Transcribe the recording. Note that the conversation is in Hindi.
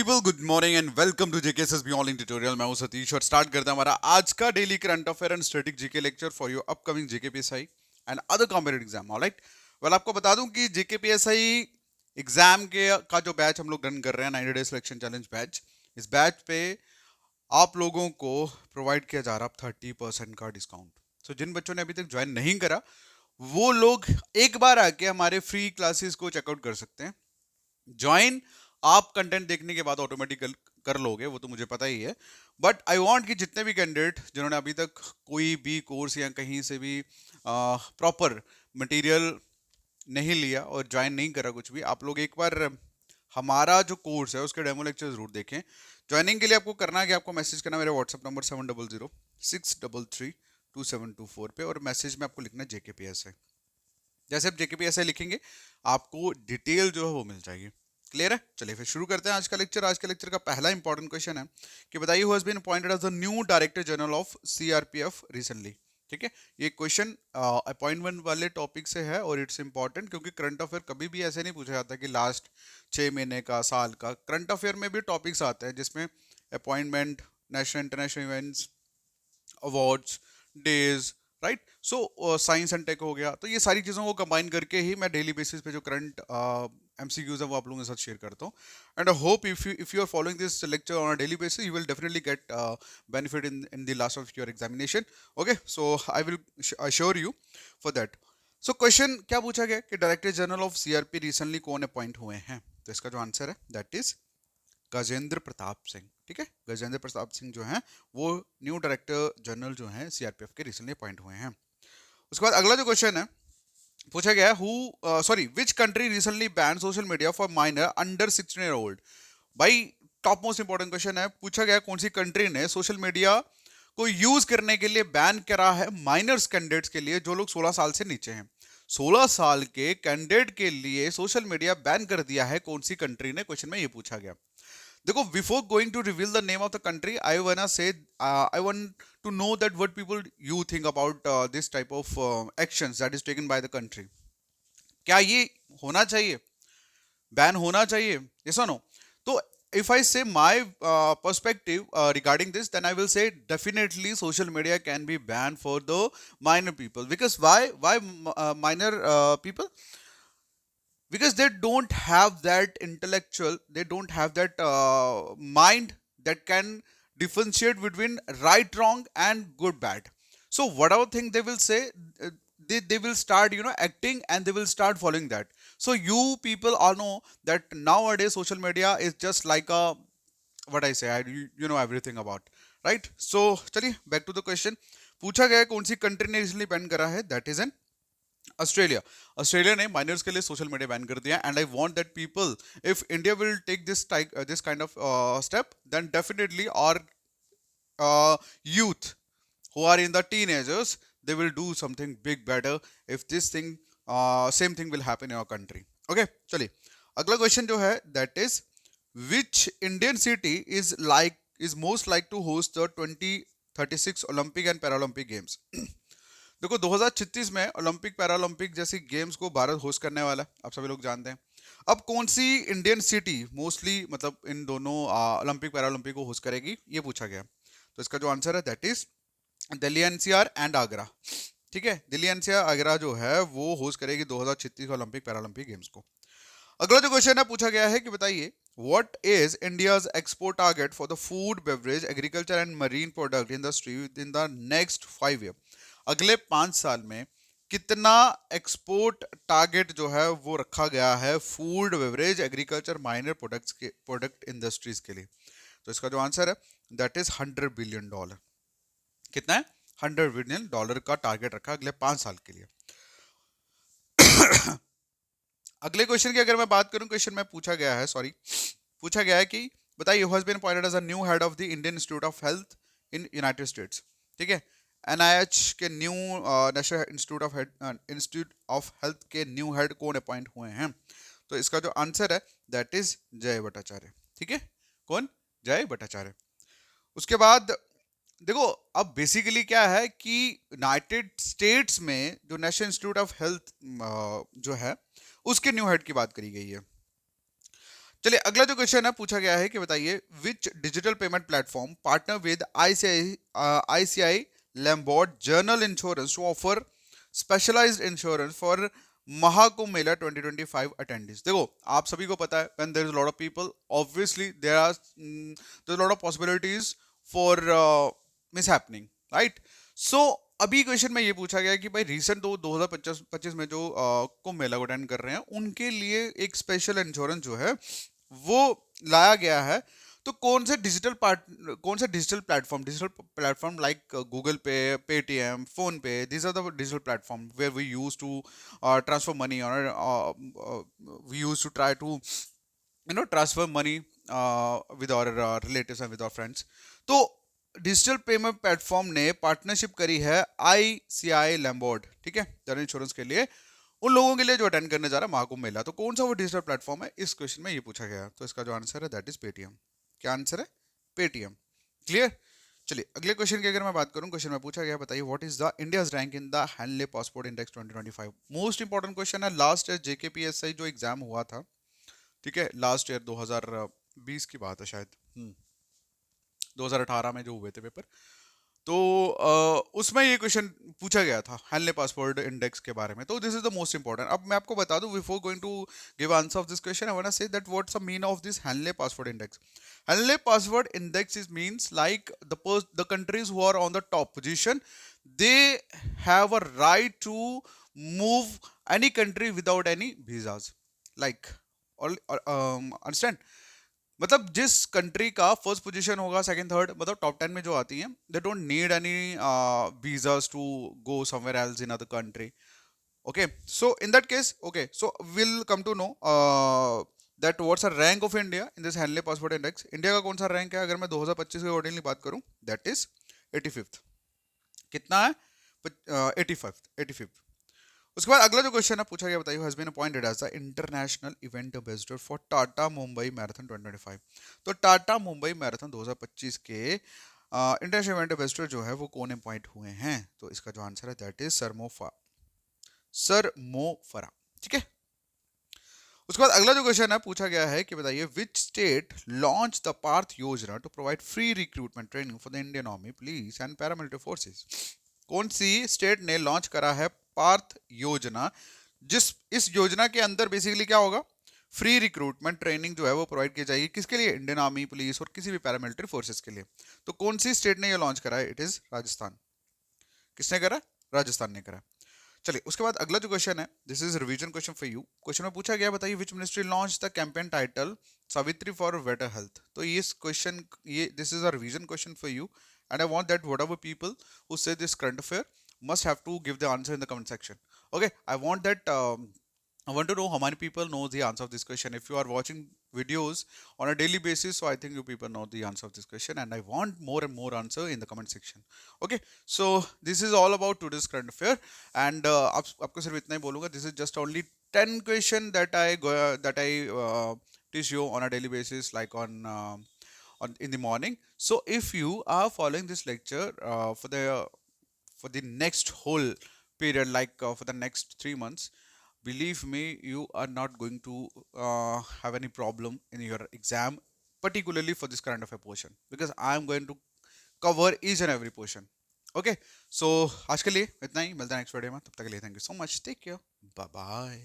People, good morning and welcome to JKSS online tutorial. मैं हूं सतीश और स्टार्ट करते हैं हमारा आज का daily current affair and static GK lecture for your upcoming JKPSI and other competitive exam. Alright, well आपको बता दूं कि जेकेपीएसआई एग्जाम के का जो बैच हम लोग रन कर रहे हैं 90 डे सिलेक्शन चैलेंज बैच, इस बैच पे आप लोगों को प्रोवाइड किया जा रहा 30% का डिस्काउंट। सो जिन बच्चों ने अभी तक ज्वाइन नहीं करा वो लोग एक बार आके हमारे फ्री क्लासेस को चेकआउट कर सकते हैं। ज्वाइन आप कंटेंट देखने के बाद ऑटोमेटिक कर लोगे, वो तो मुझे पता ही है, बट आई वांट कि जितने भी कैंडिडेट जिन्होंने अभी तक कोई भी कोर्स या कहीं से भी प्रॉपर मटेरियल नहीं लिया और ज्वाइन नहीं करा कुछ भी, आप लोग एक बार हमारा जो कोर्स है उसके डेमो लेक्चर जरूर देखें। ज्वाइनिंग के लिए आपको करना है कि आपको मैसेज करना मेरे व्हाट्सएप नंबर 7006332724 पे, और मैसेज में आपको लिखना जेकेपीएस है। जैसे आप जेकेपीएस लिखेंगे आपको डिटेल जो है वो मिल जाएगी। क्लियर है? चलिए फिर शुरू करते हैं आज का लेक्चर। आज के लेक्चर का पहला इंपॉर्टेंट क्वेश्चन है कि बताइए who has been appointed as the new director general of CRPF recently. ठीक है, ये क्वेश्चन अपॉइंटमेंट वाले टॉपिक से है और इट्स इंपॉर्टेंट क्योंकि करंट अफेयर कभी भी ऐसे नहीं पूछा जाता कि लास्ट 6 महीने का, साल का। करंट अफेयर में भी टॉपिक्स आते हैं जिसमें appointment, national international events, awards, days, right. So science and tech हो गया, तो ये सारी चीज़ों को कंबाइन करके ही मैं डेली बेसिस पे जो करंट एमसीक्यूज है वो आप लोगों के साथ शेयर करता हूँ। And I hope if you are following this lecture on a daily basis you will definitely get benefit in the last of your examination. Okay, so I will assure you for that. So question क्या पूछा गया कि director general of CRP recently कौन अपॉइंट हुए हैं, तो इसका जो आंसर है दैट इज गजेंद्र प्रताप सिंह। ठीक है, गजेंद्र प्रताप सिंह जो हैं वो न्यू डायरेक्टर जनरल जो हैं सीआरपीएफ के रिसेंटली अपॉइंट हुए हैं। उसके बाद अगला जो क्वेश्चन है पूछा गया है which country recently ban social media for minor under 16 year old. भाई टॉप मोस्ट इंपॉर्टेंट क्वेश्चन है, पूछा गया कौन सी कंट्री ने सोशल मीडिया को यूज करने के लिए बैन करा है माइनर्स कैंडिडेट्स के लिए, जो लोग 16 साल से नीचे हैं। 16 साल के कैंडिडेट के लिए सोशल मीडिया बैन कर दिया है कौन सी कंट्री ने, क्वेश्चन में ये पूछा गया। देखो, before going to reveal the name of the country I want say I want to know that what people you think about this type of actions that is taken by the country. क्या ये होना चाहिए, बैन होना चाहिए, यस और नो? तो if I say my perspective regarding this, then I will say definitely social media can be banned for the minor people. Because why minor people? Because they don't have that intellectual, they don't have that mind that can differentiate between right, wrong and good, bad. So whatever thing they will say, uh, they will start acting and they will start following that. So you people all know that nowadays social media is just like a, what I say, you know everything about, right? So चलिए back to the question। पूछा गया है कौन सी कंट्री ने रिसेंटली बैन करा है, that is an Australia. Australia ने माइनर्स के लिए सोशल मीडिया बैन कर दिया and I want that people, if India will take this kind of step, then definitely और youth who are in the teenagers, they will do something big better if this thing same thing will happen in our country। okay, चलिए अगला क्वेश्चन जो है that is which Indian city is most like to host the 2036 Olympic and Paralympic Games। देखो 2036 में ओलंपिक पैरालंपिक जैसी गेम्स को भारत होस्ट करने वाला है, आप सभी लोग जानते हैं। अब कौन सी इंडियन सिटी मोस्टली मतलब इन दोनों ओलंपिक पैरालंपिक को होस्ट करेगी, ये पूछा गया। तो इसका जो आंसर है that is Delhi NCR and Agra. ठीक है, दिल्ली एनसीआर आगरा जो है वो होस्ट करेगी 2036 ओलंपिक पैरालंपिक गेम्स को। अगला जो क्वेश्चन है पूछा गया है कि बताइए what is India's export target for the food, beverage, agriculture and marine product industry in the next 5 year. अगले 5 साल में कितना एक्सपोर्ट टारगेट जो है वो रखा गया है food, beverage, agriculture, minor products के प्रोडक्ट इंडस्ट्रीज के लिए। तो इसका जो आंसर है दैट इज $100 बिलियन। कितना है? $100 बिलियन का टारगेट रखा अगले 5 साल के लिए। अगले क्वेश्चन की अगर मैं बात करूं, क्वेश्चन में पूछा गया है पूछा गया है कि बताइए who has been appointed as a new head of the Indian institute of health in United States. ठीक है, एनआईएच के new national institute of health के न्यू हेड कौन अपॉइंट हुए हैं, तो इसका जो आंसर है दैट इज जय भट्टाचार्य। ठीक है, कौन? जय भट्टाचार्य। उसके बाद देखो अब बेसिकली क्या है कि यूनाइटेड स्टेट्स में जो नेशनल इंस्टीट्यूट ऑफ हेल्थ जो है उसके न्यू हेड की बात करी गई है। चलिए अगला जो क्वेश्चन है पूछा गया है कि बताइए which digital payment platform partner with ICI Lombard general insurance to offer specialised insurance for Mahakumbh Mela 2025 attendance. देखो आप सभी को पता है when there is lot of people obviously there are lot of possibilities for miss happening, right. So अभी क्वेश्चन में ये पूछा गया है कि भाई रिसेंट 2025 में जो कुंभ मेला को अटेंड कर रहे हैं उनके लिए एक स्पेशल इंश्योरेंस जो है वो लाया गया है। तो कौन से digital platform like Google Pay, Paytm, PhonePe, these are the digital platform where we use to transfer money और we use to try to transfer money with our relatives and with our friends. तो डिजिटल पेमेंट प्लेटफॉर्म ने पार्टनरशिप करी है आईसीआई लैम्बोर्ड, ठीक है, जनरल इंश्योरेंस के लिए, उन लोगों के लिए जो अटेंड करने जा रहा है महाकुंभ मेला। तो कौन सा वो डिजिटल प्लेटफॉर्म है, इस क्वेश्चन में ये पूछा गया है। तो इसका जो आंसर है दैट इज पेटीएम। क्या आंसर है? पेटीएम। क्लियर। चलिए अगले क्वेश्चन की अगर मैं बात करूं, क्वेश्चन में पूछा गया बताइए what is the India's rank in the handle passport index 2025। Most important question है। लास्ट ईयर जेकेपीएसआई जो एग्जाम हुआ था, ठीक है, लास्ट ईयर 2020 की बात है शायद, 2018 में जो हुए थे पेपर, तो उसमें ये क्वेश्चन पूछा गया था हैंडले पासवर्ड इंडेक्स के बारे में। तो this is the most important. अब मैं आपको बता दूं before going to give answer of this question I want to say that what's the mean of this Henley password index. Henley password index is means like the countries who are on the top position they have a right to move any country without any visas, like understand. मतलब जिस कंट्री का फर्स्ट पोजीशन होगा, सेकंड, थर्ड, मतलब टॉप 10 में जो आती हैं, they don't need any visas to go somewhere else in other country. Okay, so in that case, okay, so will come to know that what's the rank of India in this Henley passport index. India का कौन सा रैंक है अगर मैं 2025 के अकॉर्डिंगली बात करूं, दैट इज 85th। कितना है? 85th। उसके बाद अगला जो क्वेश्चन है पूछा गया बताइए has been appointed as the international event ambassador for Tata Mumbai marathon 2025। तो टाटा मुंबई मैराथन 2025 के इंटरनेशनल इवेंट एम्बेसडर जो है वो कौन अपॉइंट हुए हैं? तो इसका जो आंसर है दैट इज सरमोफरा, ठीक है। उसके बाद अगला जो क्वेश्चन है पूछा गया है कि बताइए which state launch the Parth Yojana to provide free recruitment training for the Indian army, police and paramilitary forces. कौन सी स्टेट ने लॉन्च करा है पार्थ योजना, जिस इस योजना के अंदर बेसिकली क्या होगा, फ्री रिक्रूटमेंट ट्रेनिंग जो है वो प्रोवाइड की जाएगी किसके लिए? इंडियन आर्मी, पुलिस और किसी भी पैरामिलिट्री फोर्सेस के लिए। तो कौन सी स्टेट ने ये लॉन्च करा है? It is Rajasthan. किसने करा? राजस्थान ने करा। चलिए उसके बाद अगला जो क्वेश्चन है this is revision question for you. Question में पूछा गया बताइए which ministry launch the campaign title Savitri for better health. तो ये क्वेश्चन, ये this is a revision question for you and I want that whatever people who say this current affair must have to give the answer in the comment section. Okay, I want that I want to know how many people know the answer of this question. If you are watching videos on a daily basis, so I think you people know the answer of this question and I want more and more answer in the comment section. Okay, so this is all about today's current affair and आपको सिर्फ इतना ही बोलूँगा, this is just only 10 question that I teach you on a daily basis, like on in the morning. So if you are following this lecture for the next whole period, like for the next 3 months, believe me, you are not going to have any problem in your exam, particularly for this current affair portion, because I am going to cover each and every portion. Okay, so आज के लिए इतना ही, मिलता है नेक्स्ट वीडियो में, तब तक के लिए thank you so much, take care, bye bye.